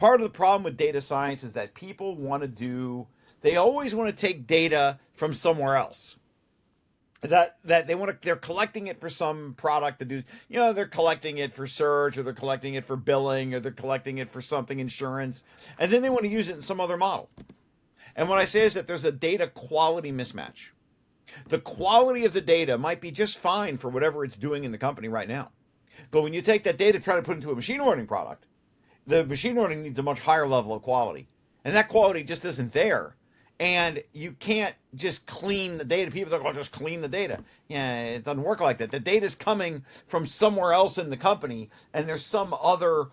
part of the problem with data science is that people want to they always want to take data from somewhere else. That they want to, they're collecting it for some product to do, they're collecting it for search, or they're collecting it for billing, or they're collecting it for something insurance, and then they want to use it in some other model. And what I say is that there's a data quality mismatch. The quality of the data might be just fine for whatever it's doing in the company right now. But when you take that data, try to put it into a machine learning product, the machine learning needs a much higher level of quality. And that quality just isn't there. And you can't just clean the data. People think, oh, just clean the data. Yeah, it doesn't work like that. The data is coming from somewhere else in the company, and there's some other,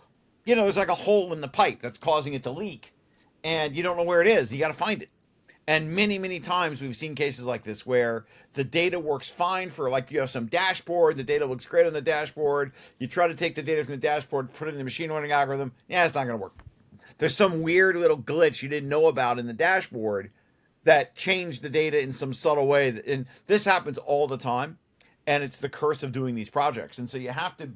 there's like a hole in the pipe that's causing it to leak, and you don't know where it is. You got to find it. And many, many times we've seen cases like this where the data works fine for, like, you have some dashboard, the data looks great on the dashboard. You try to take the data from the dashboard, put it in the machine learning algorithm. Yeah, it's not going to work. There's some weird little glitch you didn't know about in the dashboard that changed the data in some subtle way. And this happens all the time. And it's the curse of doing these projects. And so you have to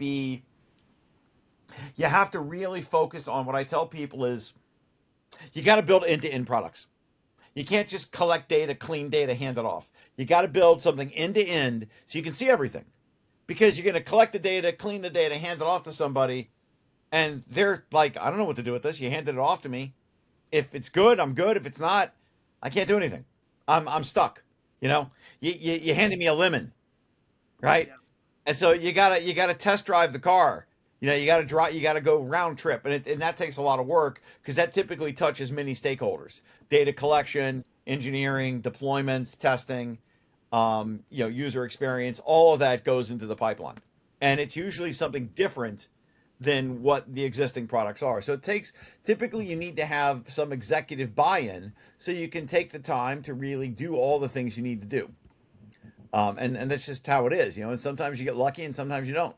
really focus on, what I tell people is, you got to build end to end products. You can't just collect data, clean data, hand it off. You got to build something end to end so you can see everything. Because you're going to collect the data, clean the data, hand it off to somebody, and they're like, I don't know what to do with this. You handed it off to me. If it's good, I'm good. If it's not, I can't do anything. I'm stuck. You handed me a lemon, right? Yeah. And so you gotta test drive the car. You gotta drive. You gotta go round trip, and that takes a lot of work because that typically touches many stakeholders: data collection, engineering, deployments, testing, user experience. All of that goes into the pipeline, and it's usually something different than what the existing products are. So it takes, typically you need to have some executive buy-in so you can take the time to really do all the things you need to do. And that's just how it is. And sometimes you get lucky and sometimes you don't.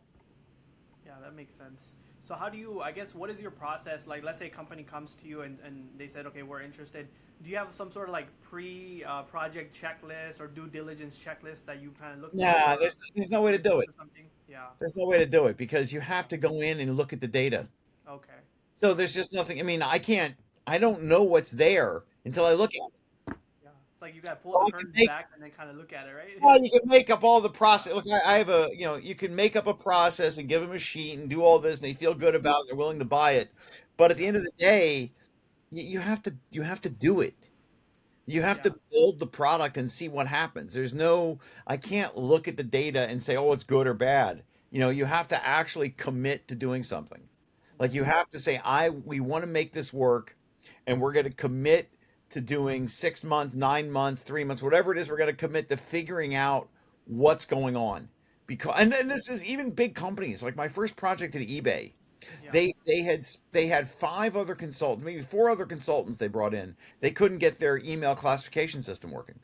Yeah, that makes sense. So how do you, I guess, what is your process? Like, let's say a company comes to you and they said, okay, we're interested. Do you have some sort of like project checklist or due diligence checklist that you kind of look through, Nah, or there's no way to you come do up it. with something? Yeah. There's no way to do it because you have Yeah. to go in and look at the data. Okay. So there's just nothing. I mean, I don't know what's there until I look at it. Yeah. It's like you got to pull So the I can curtains make back and then kind of look at it, right? Well, you can make up all the Yeah. process. Look, I have you can make up a process and give them a sheet and do all this, and they feel good about it. They're willing to buy it. But at the Yeah. end of the day, you have to do it. You have Yeah. to build the product and see what happens. I can't look at the data and say, oh, it's good or bad. You have to actually commit to doing something. Like, Yeah. you have to say, we want to make this work, and we're going to commit to doing 6 months, 9 months, 3 months, whatever it is. We're going to commit to figuring out what's going on. And then this is even big companies. Like my first project at eBay, Yeah. they had five other consultants, maybe four other consultants they brought in. They couldn't get their email classification system working.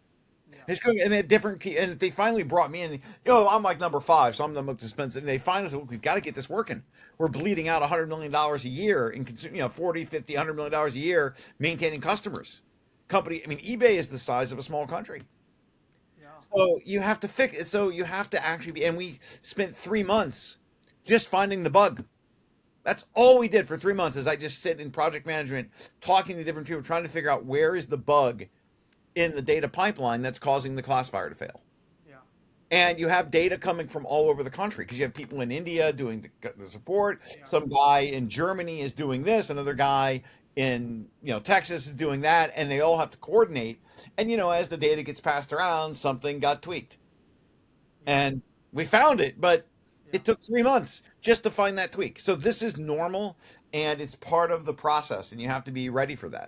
Yeah. They just couldn't, and they had different key, and they finally brought me in. I'm like number five, so I'm the most expensive. And they finally said, "Look, we've got to get this working. We're bleeding out $100 million a year in 40, 50, $100 million a year maintaining customers. Company, I mean, eBay is the size of a small country. Yeah. So you have to fix it. So you have to actually be, and we spent 3 months just finding the bug. That's all we did for 3 months. Is I just sit in project management, talking to different people, trying to figure out where is the bug in the data pipeline that's causing the classifier to fail. Yeah. And you have data coming from all over the country because you have people in India doing the support. Yeah. Some guy in Germany is doing this. Another guy in Texas is doing that, and they all have to coordinate. And as the data gets passed around, something got tweaked, Yeah. and we found it, but Yeah. it took 3 months just to find that tweak. So this is normal, and it's part of the process, and you have to be ready for that.